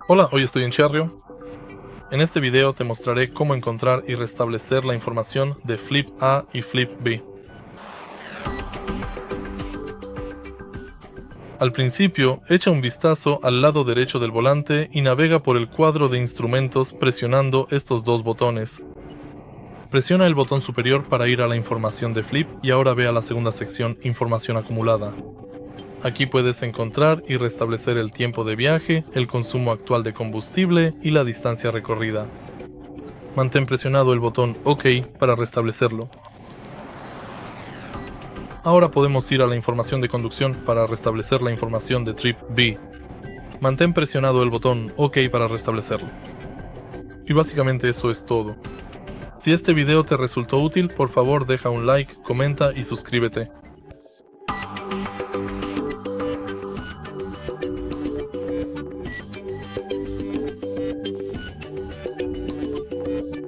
Hola, hoy estoy en Kia Rio. En este video te mostraré cómo encontrar y restablecer la información de Flip A y Flip B. Al principio, echa un vistazo al lado derecho del volante y navega por el cuadro de instrumentos presionando estos dos botones. Presiona el botón superior para ir a la información de Flip y ahora ve a la segunda sección, información acumulada. Aquí puedes encontrar y restablecer el tiempo de viaje, el consumo actual de combustible y la distancia recorrida. Mantén presionado el botón OK para restablecerlo. Ahora podemos ir a la información de conducción para restablecer la información de Trip B. Mantén presionado el botón OK para restablecerlo. Y básicamente eso es todo. Si este video te resultó útil, por favor deja un like, comenta y suscríbete.